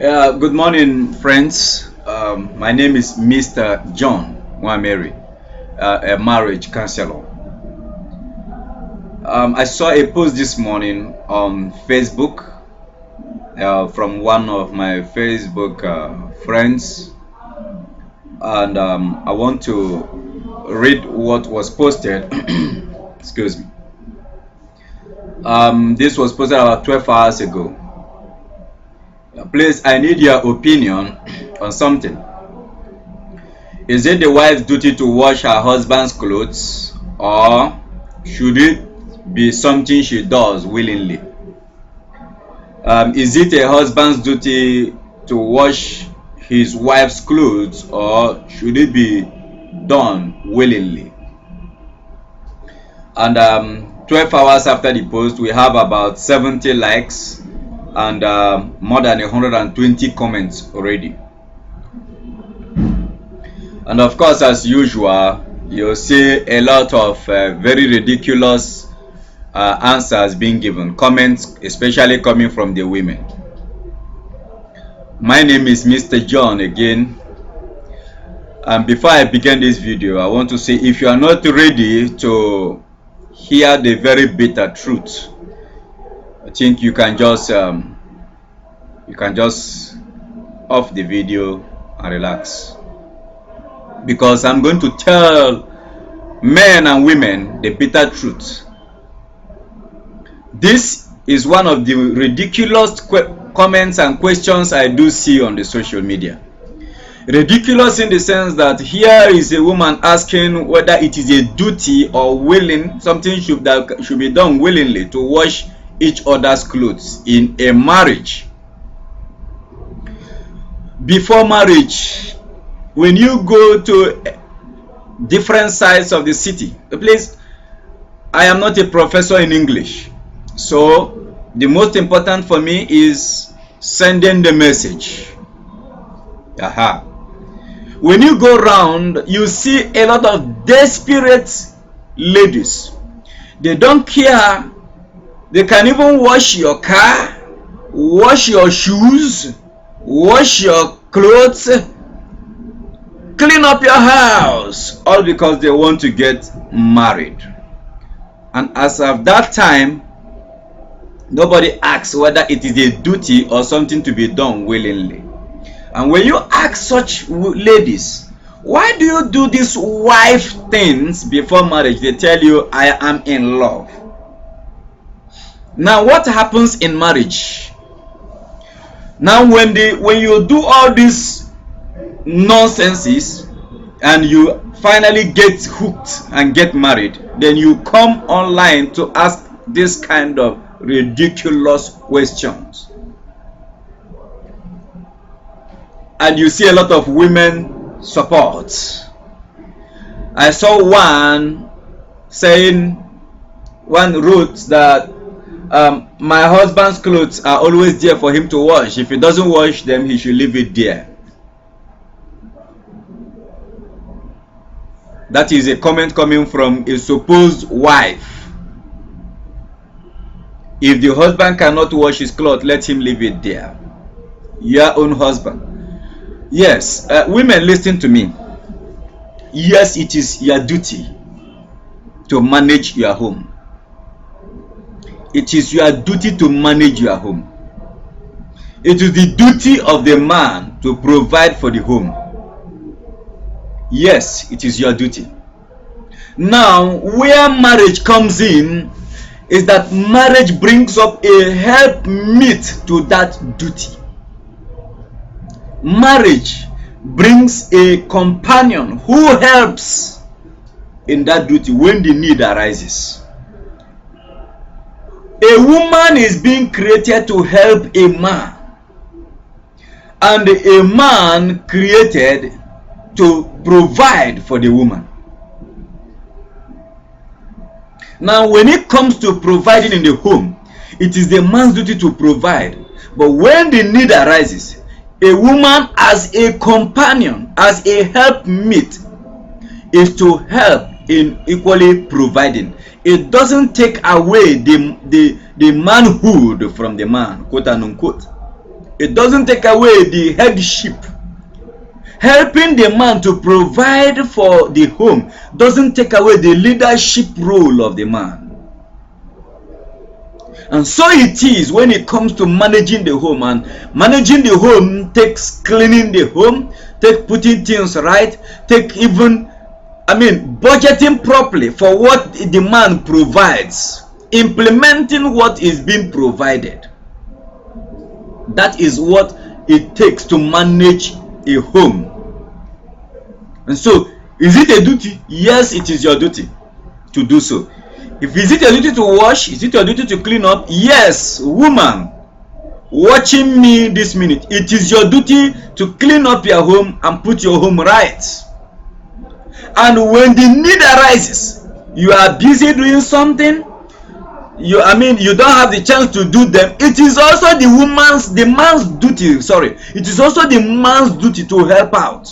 Good morning, friends. My name is Mr. John Nwameri, a marriage counselor. I saw a post this morning on Facebook from one of my Facebook friends, and I want to read what was posted. Excuse me. This was posted about 12 hours ago. Please, I need your opinion on something. Is it the wife's duty to wash her husband's clothes, or should it be something she does willingly? Is it a husband's duty to wash his wife's clothes, or should it be done willingly? And 12 hours after the post, we have about 70 likes and more than 120 comments already. And of course, as usual, you'll see a lot of very ridiculous answers being given, comments especially coming from the women. My name is Mr. John again, and before I begin this video, I want to say, if you are not ready to hear the very bitter truth, I think you can just off the video and relax, because I'm going to tell men and women the bitter truth. This is one of the ridiculous comments and questions I do see on the social media. Ridiculous in the sense that here is a woman asking whether it is a duty or willing, something that should be done willingly, to wash each other's clothes in a marriage. Before marriage, when you go to different sides of the city, please, I am not a professor in English, so the most important for me is sending the message. Aha. When you go around, you see a lot of desperate ladies. They don't care. They can even wash your car, wash your shoes, wash your clothes, clean up your house, all because they want to get married. And as of that time, nobody asks whether it is a duty or something to be done willingly. And when you ask such ladies, why do you do these wife things before marriage? They tell you, I am in love. Now what happens in marriage? Now when you do all these nonsenses and you finally get hooked and get married, then you come online to ask this kind of ridiculous questions. And you see a lot of women support. I saw one wrote that my husband's clothes are always there for him to wash. If he doesn't wash them, he should leave it there. That is a comment coming from a supposed wife. If the husband cannot wash his clothes, let him leave it there. Your own husband. Yes, women, listen to me. Yes, it is your duty to manage your home. It is your duty to manage your home. It is the duty of the man to provide for the home. Yes, it is your duty. Now, where marriage comes in is that marriage brings up a helpmeet to that duty. Marriage brings a companion who helps in that duty when the need arises. A woman is being created to help a man, and a man created to provide for the woman. Now, when it comes to providing in the home, it is the man's duty to provide. But when the need arises, a woman as a companion, as a helpmeet, is to help in equally providing. It doesn't take away the manhood from the man, quote and unquote. It doesn't take away the headship. Helping the man to provide for the home doesn't take away the leadership role of the man. And so it is when it comes to managing the home. And managing the home takes cleaning the home, take putting things right, take even, budgeting properly for what the man provides, implementing what is being provided. That is what it takes to manage a home. And so, is it a duty? Yes, it is your duty to do so. If is it your duty to wash? Is it your duty to clean up? Yes, woman watching me this minute, it is your duty to clean up your home and put your home right. And when the need arises, you are busy doing something, you don't have the chance to do them. It is also the man's duty. It is also the man's duty to help out.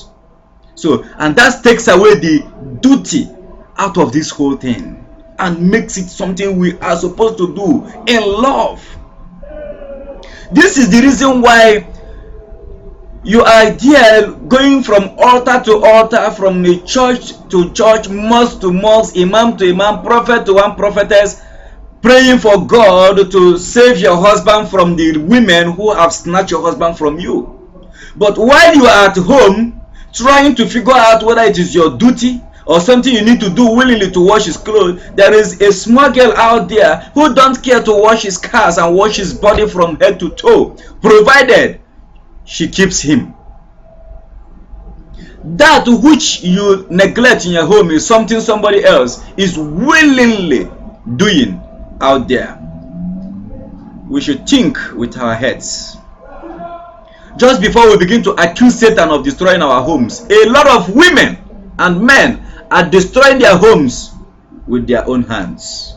So, and that takes away the duty out of this whole thing and makes it something we are supposed to do in love. This is the reason why you are there going from altar to altar, from the church to church, mosque to mosque, imam to imam, prophet to one prophetess, praying for God to save your husband from the women who have snatched your husband from you. But while you are at home trying to figure out whether it is your duty or something you need to do willingly to wash his clothes, there is a small girl out there who don't care to wash his cars and wash his body from head to toe, provided she keeps him. That which you neglect in your home is something somebody else is willingly doing out there. We should think with our heads. Just before we begin to accuse Satan of destroying our homes, a lot of women and men are destroying their homes with their own hands.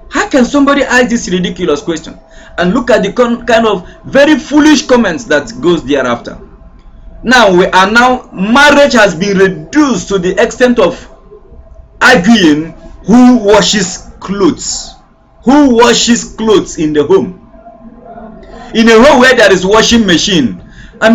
How can somebody ask this ridiculous question and look at the kind of very foolish comments that goes thereafter? Now marriage has been reduced to the extent of arguing who washes clothes. Who washes clothes in the home? In a home where there is washing machine, I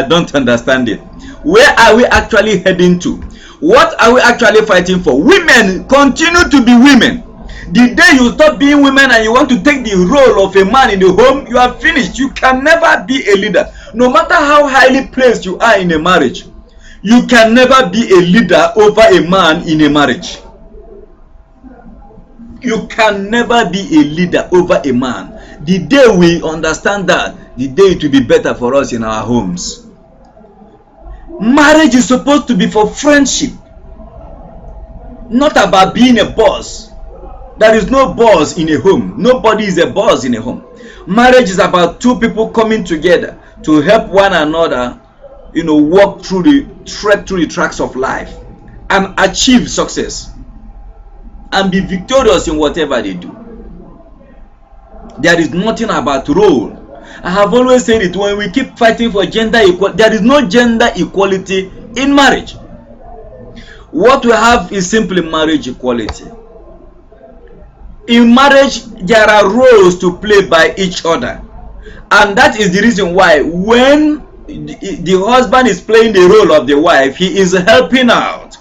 don't understand it. Where are we actually heading to? What are we actually fighting for? Women continue to be women. The day you stop being women and you want to take the role of a man in the home, you are finished. You can never be a leader. No matter how highly placed you are in a marriage, you can never be a leader over a man in a marriage. You can never be a leader over a man. The day we understand that, the day it will be better for us in our homes. Marriage is supposed to be for friendship, not about being a boss. There is no boss in a home. Nobody is a boss in a home. Marriage is about two people coming together to help one another, walk through the tracks of life and achieve success and be victorious in whatever they do. There is nothing about role. I have always said it, when we keep fighting for gender equality, there is no gender equality in marriage. What we have is simply marriage equality. In marriage, there are roles to play by each other. And that is the reason why when the husband is playing the role of the wife, he is helping out.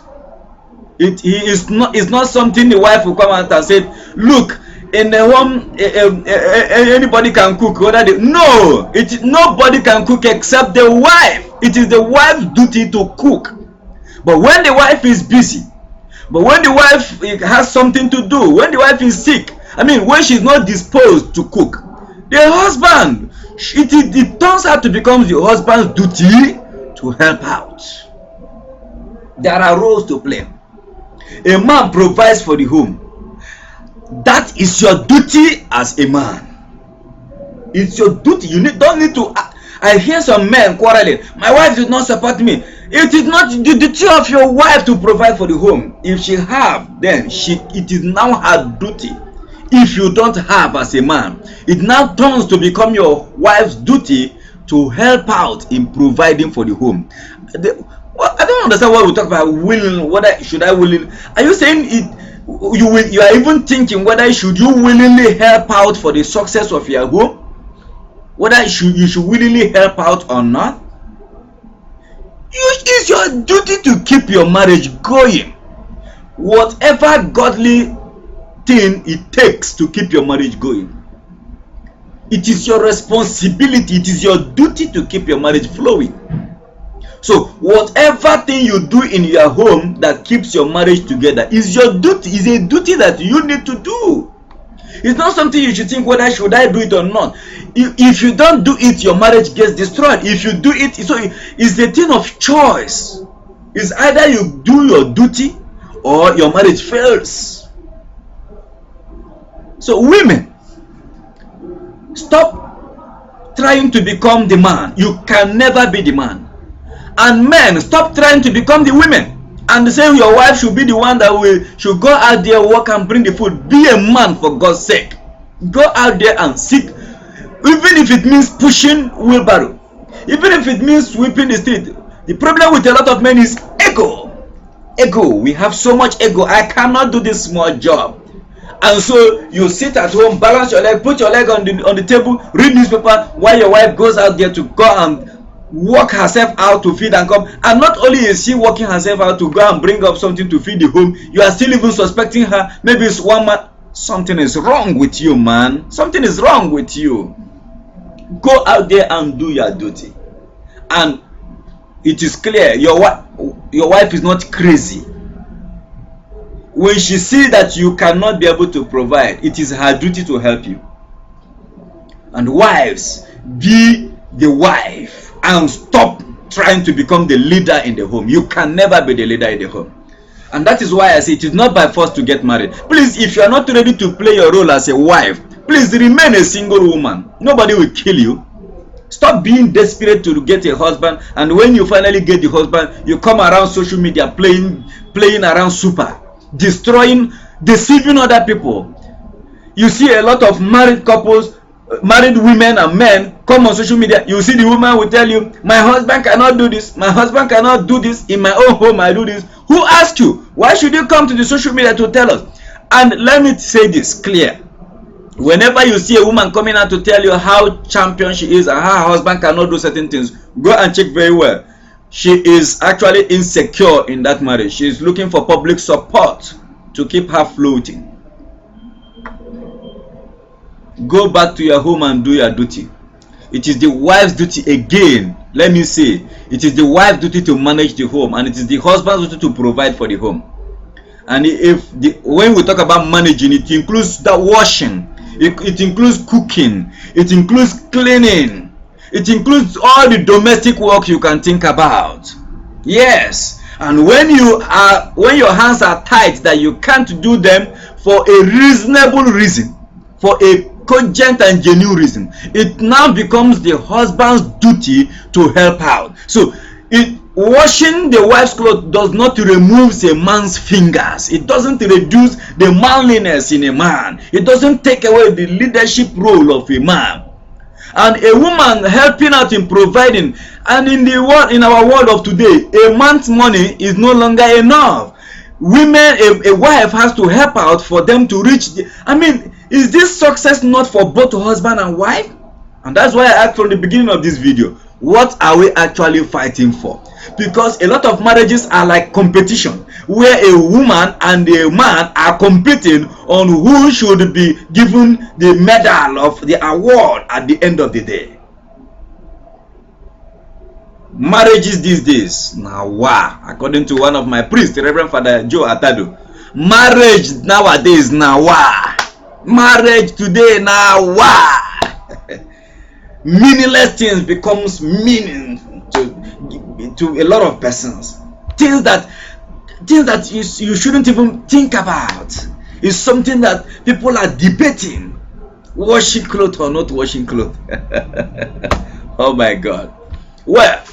It's not something the wife will come out and say, look, in the home, anybody can cook. Nobody can cook except the wife. It is the wife's duty to cook. But when the wife is busy, but when the wife has something to do, when the wife is sick, when she's not disposed to cook, the husband, it turns out to become the husband's duty to help out. There are roles to play. A man provides for the home. That is your duty as a man. It's your duty. Don't need to. I hear some men quarreling. My wife did not support me. It is not the duty of your wife to provide for the home. If she have, then it is now her duty. If you don't have as a man, it now turns to become your wife's duty to help out in providing for the home. I don't understand what we talk about willing. Should I willing? Are you saying You are even thinking whether should you willingly help out for the success of your home, whether you should willingly help out or not. It's your duty to keep your marriage going. Whatever godly thing it takes to keep your marriage going, it is your responsibility, it is your duty to keep your marriage flowing. So whatever thing you do in your home that keeps your marriage together is your duty, is a duty that you need to do. It's not something you should think whether should I do it or not. If you don't do it, your marriage gets destroyed. If you do it, so it's a thing of choice. It's either you do your duty or your marriage fails. So women, stop trying to become the man. You can never be the man. And men, stop trying to become the women and say your wife should be the one that should go out there, work and bring the food. Be a man, for God's sake. Go out there and seek, even if it means pushing wheelbarrow, even if it means sweeping the street. The problem with a lot of men is ego. We have so much ego. I cannot do this small job. And so you sit at home, balance your leg, put your leg on the table, read newspaper while your wife goes out there to go and work herself out to feed and come. And not only is she working herself out to go and bring up something to feed the home, you are still even suspecting her. Maybe it's one man. Something is wrong with you, man. Something is wrong with you. Go out there and do your duty. And it is clear your wife is not crazy. When she sees that you cannot be able to provide, it is her duty to help you. And wives, be the wife and stop trying to become the leader in the home. You can never be the leader in the home. And that is why I say it is not by force to get married. Please, if you are not ready to play your role as a wife, please remain a single woman. Nobody will kill you. Stop being desperate to get a husband, and when you finally get the husband, you come around social media playing around super, destroying, deceiving other people. You see a lot of married couples, married women and men come on social media. You see the woman will tell you, my husband cannot do this, my husband cannot do this, in my own home I do this. Who asked you? Why should you come to the social media to tell us? And let me say this clear. Whenever you see a woman coming out to tell you how champion she is and how her husband cannot do certain things, go and check very well. She is actually insecure in that marriage. She is looking for public support to keep her floating. Go back to your home and do your duty. It is the wife's duty again. Let me say, it is the wife's duty to manage the home, and it is the husband's duty to provide for the home. And when we talk about managing, it includes the washing, it includes cooking, it includes cleaning, it includes all the domestic work you can think about. Yes, and when your hands are tight that you can't do them for a reasonable reason, for a cogent and genuine reason, it now becomes the husband's duty to help out. So washing the wife's clothes does not remove a man's fingers. It doesn't reduce the manliness in a man. It doesn't take away the leadership role of a man. And a woman helping out in providing, and in our world of today, a man's money is no longer enough. A wife has to help out for them to reach is this success not for both husband and wife? And that's why I asked from the beginning of this video, what are we actually fighting for? Because a lot of marriages are like competition, where a woman and a man are competing on who should be given the medal of the award at the end of the day. Marriages these days, now wow, according to one of my priests, Reverend Father Joe Atado, marriage nowadays, now wow. Marriage today, now wow. Meaningless things becomes meaning to a lot of persons. Things that you shouldn't even think about. It's something that people are debating. Washing clothes or not washing clothes. Oh my God. Well,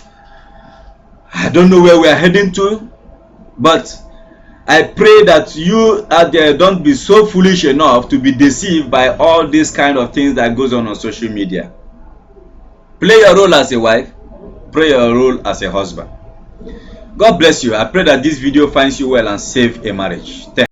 I don't know where we are heading to, but I pray that you out there don't be so foolish enough to be deceived by all these kind of things that goes on social media. Play your role as a wife, play your role as a husband. God bless you. I pray that this video finds you well and save a marriage. Thanks.